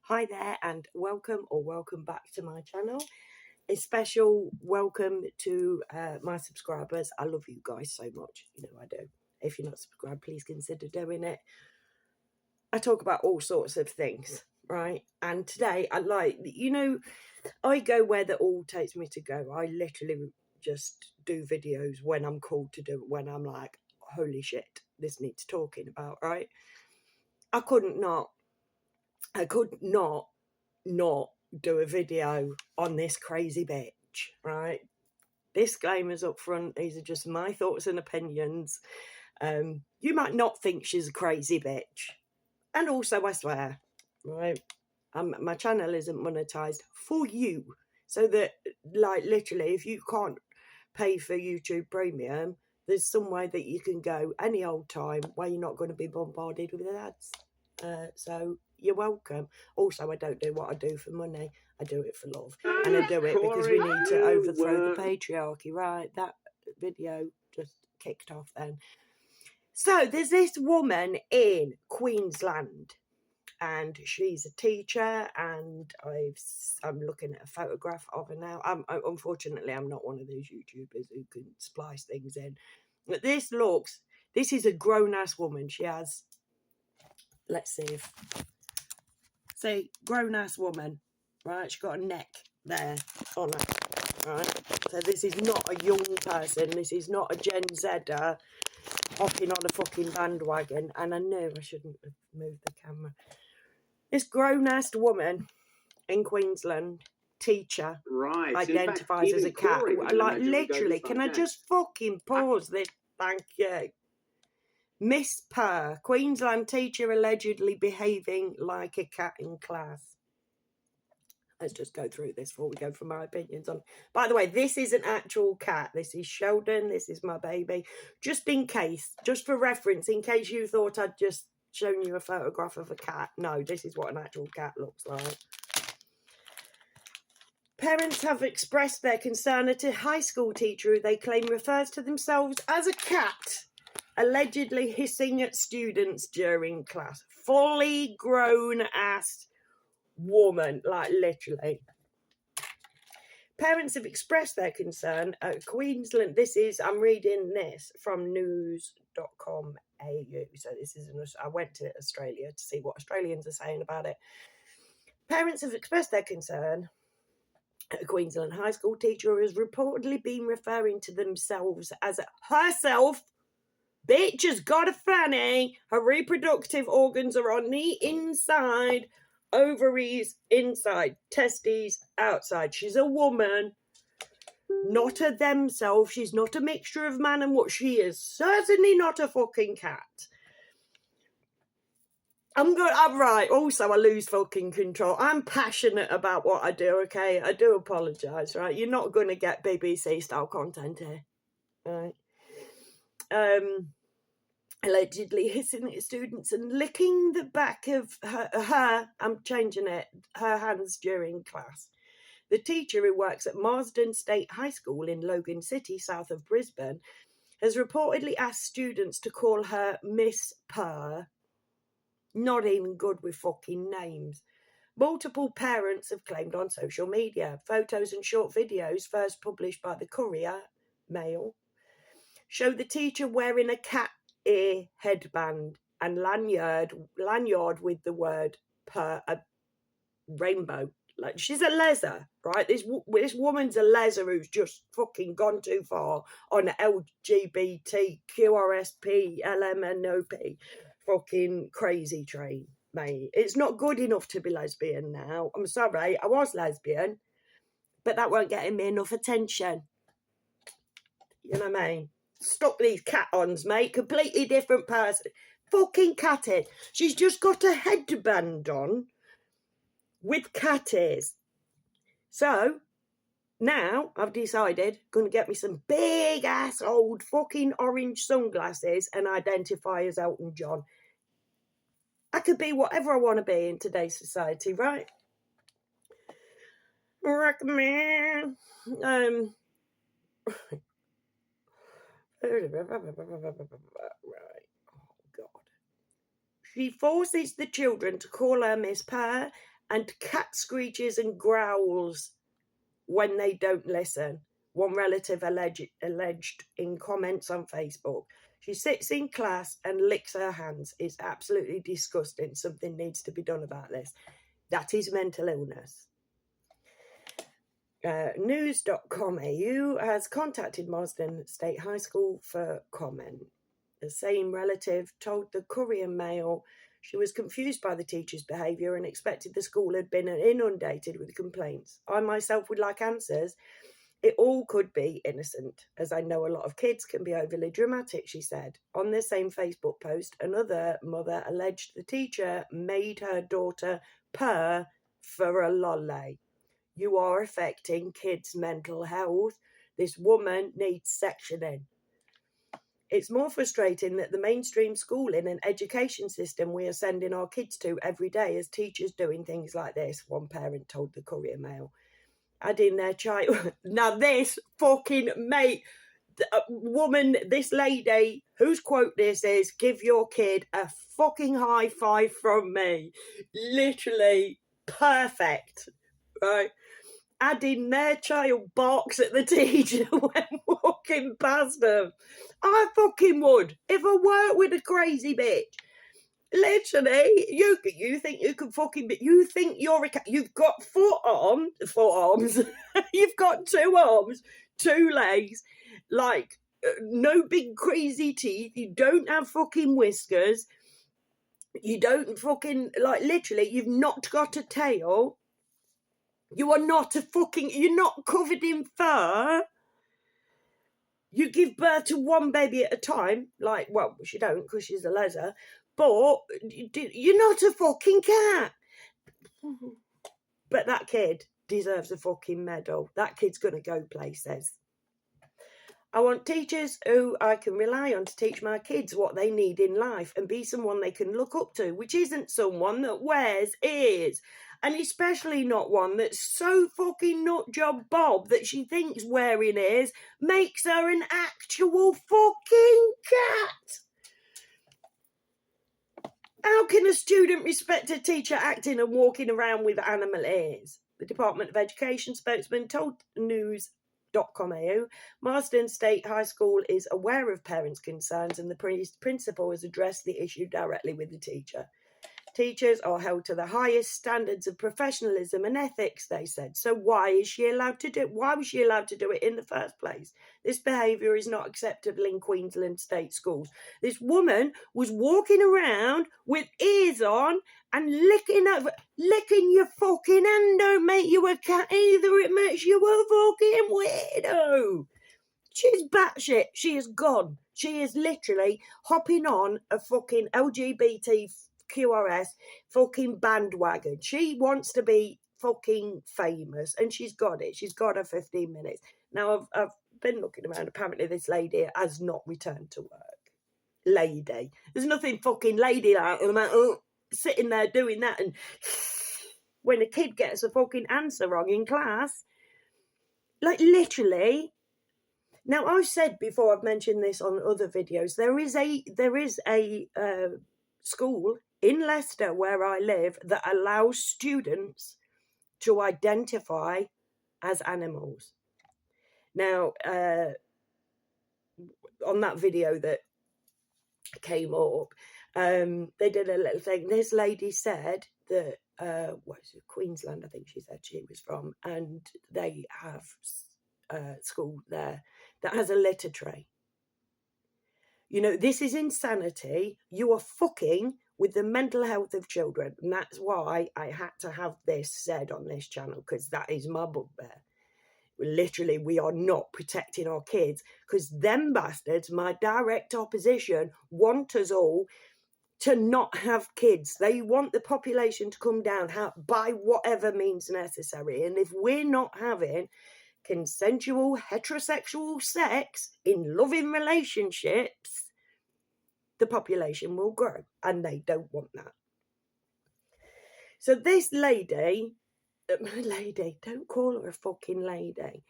Hi there and welcome back to my channel. A special welcome to my subscribers. I love you guys so much. You know I do. If you're not subscribed, please consider doing it. I talk about all sorts of things, right? And today I I go where the all takes me to go. I literally just do videos when I'm called to do it, when I'm like, holy shit, this needs talking about, right? I could not not do a video on this crazy bitch, right? Disclaimers up front, these are just my thoughts and opinions. You might not think she's a crazy bitch. And also, I swear, right, my channel isn't monetized for you. So that, like, literally, if you can't pay for YouTube Premium, there's some way that you can go any old time where you're not going to be bombarded with ads. So you're welcome. Also, I don't do what I do for money. I do it for love. And I do it because we need to overthrow the patriarchy, right? That video just kicked off then. So there's this woman in Queensland, and she's a teacher, and I'm looking at a photograph of her now. Unfortunately, I'm not one of those YouTubers who can splice things in. But this is a grown-ass woman. She has, let's see, grown-ass woman, right? She's got a neck there on her, right? So this is not a young person. This is not a Gen Zer hopping on a fucking bandwagon. And I knew I shouldn't have moved the camera. This grown-ass woman in Queensland, teacher, right, identifies as a cat. Like, literally, can I just fucking pause this? Thank you. Miss Purr, Queensland teacher allegedly behaving like a cat in class. Let's just go through this before we go for my opinions on. By the way, this is an actual cat. This is Sheldon. This is my baby. Just in case, just for reference, in case you thought I'd just shown you a photograph of a cat. No, this is what an actual cat looks like. Parents have expressed their concern at a high school teacher who they claim refers to themselves as a cat, allegedly hissing at students during class. Fully grown ass woman, like, literally. Parents have expressed their concern at Queensland. I'm reading this from news.com.au. So I went to Australia to see what Australians are saying about it. Parents have expressed their concern at a Queensland high school teacher who has reportedly been referring to themselves as herself. Bitch has got a fanny. Her reproductive organs are on the inside. Ovaries inside. Testes outside. She's a woman. Not a themself. She's not a mixture of man and what she is. Certainly not a fucking cat. I'm right. Also, I lose fucking control. I'm passionate about what I do, okay? I do apologise, right? You're not going to get BBC-style content here, right? Allegedly hissing at students and licking the back of her hands during class. The teacher, who works at Marsden State High School in Logan City, south of Brisbane, has reportedly asked students to call her Miss Purr. Not even good with fucking names. Multiple parents have claimed on social media. Photos and short videos, first published by the Courier Mail, show the teacher wearing a cat ear headband and lanyard with the word "per" a rainbow. Like, she's a leser, right? This woman's a leser who's just fucking gone too far on the LGBT, QRSP, LMNOP fucking crazy train, mate. It's not good enough to be lesbian now. I'm sorry, I was lesbian, but that weren't getting me enough attention. You know what I mean? Stop these cat-ons, mate. Completely different person. Fucking cat ears. She's just got a headband on with cat ears. So, now I've decided, going to get me some big-ass old fucking orange sunglasses and identify as Elton John. I could be whatever I want to be in today's society, right? Recommend. Right. Oh, God. She forces the children to call her Miss Purr and cat screeches and growls when they don't listen, one relative alleged in comments on Facebook. She sits in class and licks her hands. It's absolutely disgusting. Something needs to be done about this. That is mental illness. News.com.au has contacted Marsden State High School for comment. The same relative told the Courier Mail she was confused by the teacher's behaviour and expected the school had been inundated with complaints. I myself would like answers. It all could be innocent, as I know a lot of kids can be overly dramatic, she said. On the same Facebook post, another mother alleged the teacher made her daughter purr for a lolly. You are affecting kids' mental health. This woman needs sectioning. It's more frustrating that the mainstream schooling and education system we are sending our kids to every day as teachers doing things like this, one parent told the Courier Mail. Adding their child. Now this fucking mate, woman, this lady whose quote this is, give your kid a fucking high five from me. Literally perfect, right? Adding their child barks at the teacher when walking past them. I fucking would if I worked with a crazy bitch. Literally, you think you can fucking be, you think you've got four arms, you've got 2 arms, 2 legs, like no big crazy teeth, you don't have fucking whiskers, you don't fucking, like literally, you've not got a tail, you are not you're not covered in fur. You give birth to 1 baby at a time, like, well, she don't because she's a leather, but you're not a fucking cat. But that kid deserves a fucking medal. That kid's going to go places. I want teachers who I can rely on to teach my kids what they need in life and be someone they can look up to, which isn't someone that wears ears. And especially not one that's so fucking nutjob Bob that she thinks wearing ears makes her an actual fucking cat. How can a student respect a teacher acting and walking around with animal ears? The Department of Education spokesman told news.com.au Marsden State High School is aware of parents' concerns and the principal has addressed the issue directly with the teacher. Teachers are held to the highest standards of professionalism and ethics, they said. So why was she allowed to do it in the first place? This behaviour is not acceptable in Queensland state schools. This woman was walking around with ears on and licking your fucking hand don't make you a cat either. It makes you a fucking weirdo. She's batshit. She is gone. She is literally hopping on a fucking LGBT QRS fucking bandwagon. She wants to be fucking famous and she's got it. She's got her 15 minutes. Now I've been looking around. Apparently this lady has not returned to work. Lady. There's nothing fucking ladylike about sitting there doing that and when a kid gets a fucking answer wrong in class. Like literally. Now I've said before, I've mentioned this on other videos, there is a school in Leicester where I live that allows students to identify as animals. Now, on that video that came up, they did a little thing. This lady said that, Queensland, I think she said she was from, and they have a school there that has a litter tray. You know, this is insanity. You are fucking with the mental health of children. And that's why I had to have this said on this channel, because that is my bugbear. Literally, we are not protecting our kids because them bastards, my direct opposition, want us all to not have kids. They want the population to come down by whatever means necessary. And if we're not having consensual heterosexual sex in loving relationships, the population will grow, and they don't want that. So this lady, don't call her a fucking lady,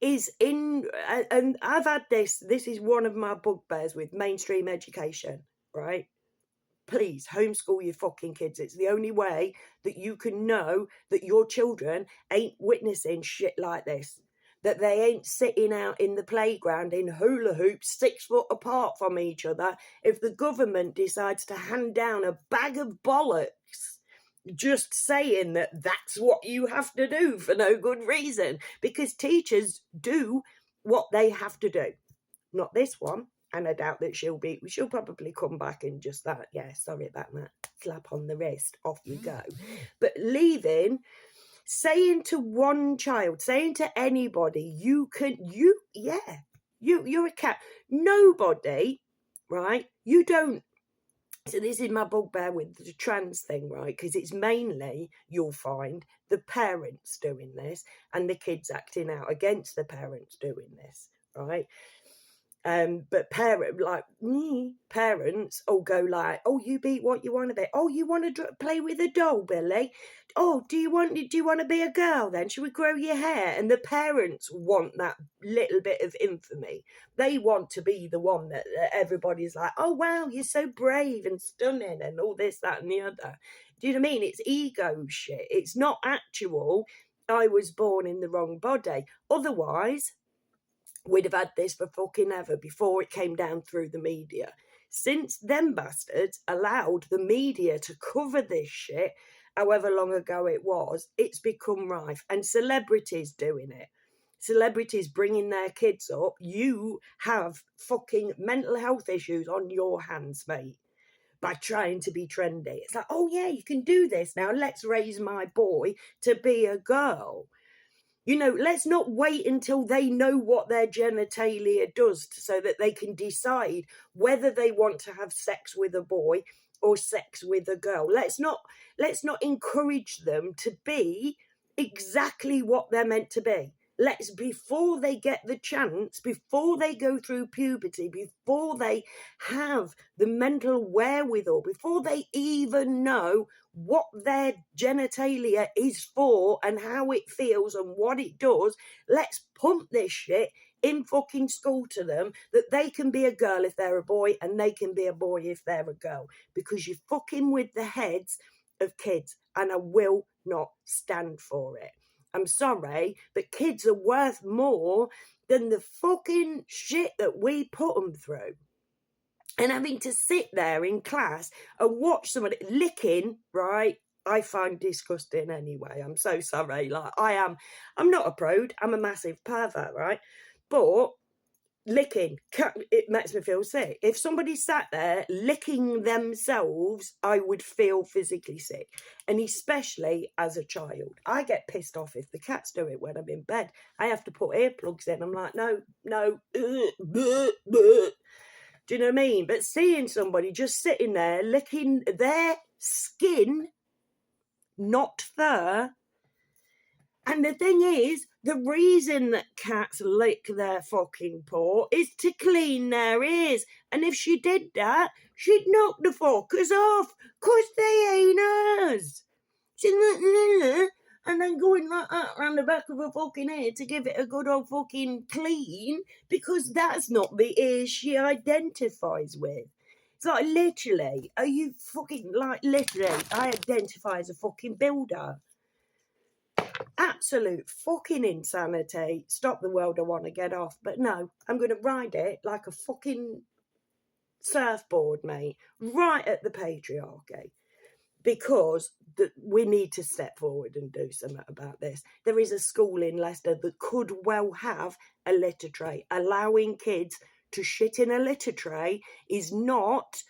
is in, and I've had this is one of my bugbears with mainstream education, right? please homeschool your fucking kids. It's the only way that you can know that your children ain't witnessing shit like this. That they ain't sitting out in the playground in hula hoops 6 foot apart from each other if the government decides to hand down a bag of bollocks just saying that that's what you have to do for no good reason, because teachers do what they have to do. Not this one, and I doubt that she'll probably come back and just that, yeah, sorry about that, slap on the wrist, off you go. But leaving, saying to one child, saying to anybody, you're a cat. Nobody, right? You don't. So this is my bugbear with the trans thing, right? Because it's mainly, you'll find, the parents doing this and the kids acting out against the parents doing this, right? But parents all go like, oh, you beat what you want to be. Oh, you want to play with a doll, Billy? Oh, do you want to be a girl then? Should we grow your hair? And the parents want that little bit of infamy. They want to be the one that everybody's like, oh, wow, you're so brave and stunning and all this, that and the other. Do you know what I mean? It's ego shit. It's not actual, I was born in the wrong body. Otherwise, we'd have had this for fucking ever before it came down through the media. Since them bastards allowed the media to cover this shit, however long ago it was, it's become rife. And celebrities doing it. Celebrities bringing their kids up. You have fucking mental health issues on your hands, mate, by trying to be trendy. It's like, oh yeah, you can do this now. Let's raise my boy to be a girl. You know, let's not wait until they know what their genitalia does so that they can decide whether they want to have sex with a boy or sex with a girl. Let's not encourage them to be exactly what they're meant to be. Before they get the chance, before they go through puberty, before they have the mental wherewithal, before they even know what their genitalia is for and how it feels and what it does, let's pump this shit in fucking school to them that they can be a girl if they're a boy and they can be a boy if they're a girl, because you're fucking with the heads of kids and I will not stand for it. I'm sorry, but kids are worth more than the fucking shit that we put them through. And having to sit there in class and watch somebody licking, right, I find disgusting anyway. I'm so sorry. Like, I'm not a prude. I'm a massive pervert, right? But licking, it makes me feel sick. If somebody sat there licking themselves, I would feel physically sick. And especially as a child. I get pissed off if the cats do it when I'm in bed. I have to put earplugs in. I'm like, no, bleh. Do you know what I mean? But seeing somebody just sitting there licking their skin, not fur. And the thing is, the reason that cats lick their fucking paw is to clean their ears. And if she did that, she'd knock the fuckers off. 'Cause they ain't hers. And then going like that around the back of her fucking head to give it a good old fucking clean, because that's not the ear she identifies with. It's like, literally, are you fucking, like, literally, I identify as a fucking builder. Absolute fucking insanity. Stop the world, I want to get off. But no, I'm going to ride it like a fucking surfboard, mate, right at the patriarchy. Because we need to step forward and do something about this. There is a school in Leicester that could well have a litter tray. Allowing kids to shit in a litter tray is not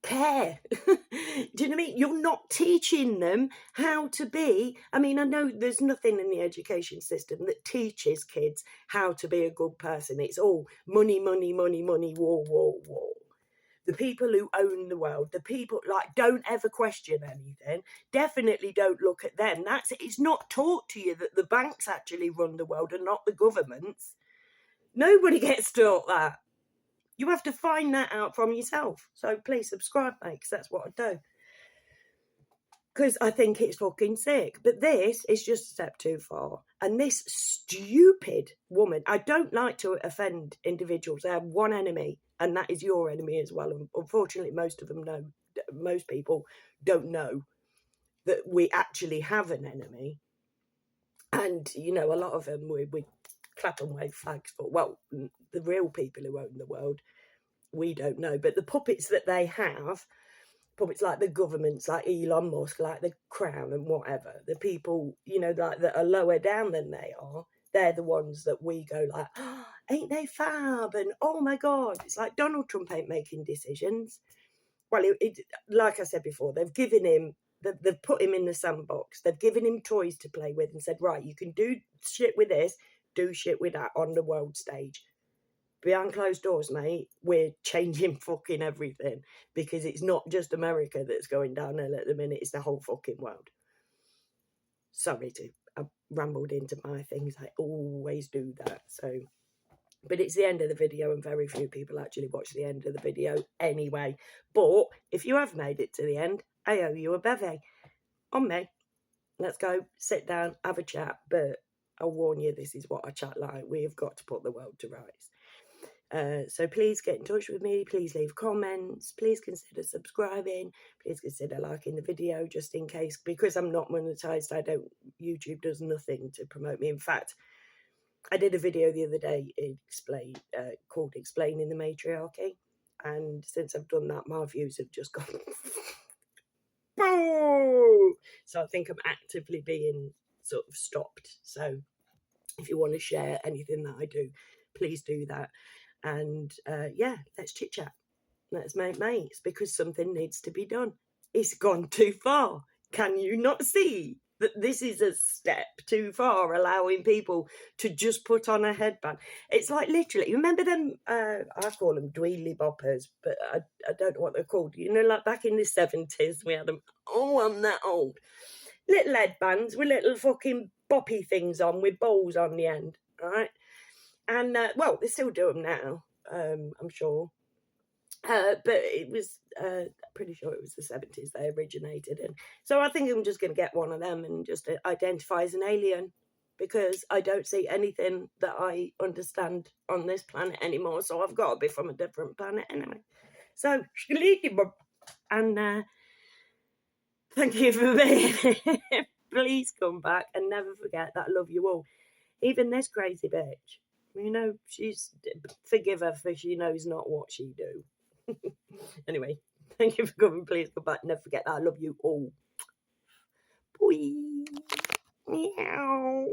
care. Do you know what I mean? You're not teaching them how to be. I mean, I know there's nothing in the education system that teaches kids how to be a good person. It's all money, war. The people who own the world, the people, like, don't ever question anything. Definitely don't look at them. It's not taught to you that the banks actually run the world and not the governments. Nobody gets taught that. You have to find that out from yourself. So please subscribe, mate, because that's what I do. Because I think it's fucking sick. But this is just a step too far. And this stupid woman, I don't like to offend individuals. They have one enemy, and that is your enemy as well. And unfortunately, most people don't know that we actually have an enemy. And, you know, a lot of them we clap and wave flags for. Well, the real people who own the world, we don't know. But the puppets that they have, puppets like the governments, like Elon Musk, like the Crown and whatever, the people, you know, like that are lower down than they are, they're the ones that we go like, oh, ain't they fab? And oh my God, it's like Donald Trump ain't making decisions. Well, like I said before, they've put him in the sandbox. They've given him toys to play with and said, right, you can do shit with this, do shit with that on the world stage. Behind closed doors, mate, we're changing fucking everything, because it's not just America that's going downhill at the minute, it's the whole fucking world. Sorry I rambled into my things. I always do that. So, but it's the end of the video, and very few people actually watch the end of the video anyway. But if you have made it to the end, I owe you a bevy. On me. Let's go, sit down, have a chat. But I'll warn you, this is what I chat like. We have got to put the world to rights. So please get in touch with me. Please leave comments. Please consider subscribing. Please consider liking the video, just in case, because I'm not monetized. YouTube does nothing to promote me. In fact, I did a video the other day called Explaining the Matriarchy, and since I've done that, my views have just gone boom. So I think I'm actively being sort of stopped. So if you want to share anything that I do, please do that. And yeah, let's chit chat. Let's make mates, because something needs to be done. It's gone too far. Can you not see that this is a step too far, allowing people to just put on a headband? It's like literally, remember them, I call them dweedly boppers, but I don't know what they're called. You know, like back in the 70s, we had them. Oh, I'm that old. Little headbands with little fucking boppy things on with bowls on the end, right? And, well, they still do them now, I'm sure. But it was, pretty sure it was the 70s they originated in. So I think I'm just going to get one of them and just identify as an alien, because I don't see anything that I understand on this planet anymore. So I've got to be from a different planet anyway. So, and thank you for being here. Please come back, and never forget that I love you all. Even this crazy bitch. You know, forgive her, for she knows not what she do. Anyway, thank you for coming. Please come back. Never forget that I love you all. Boy. Meow.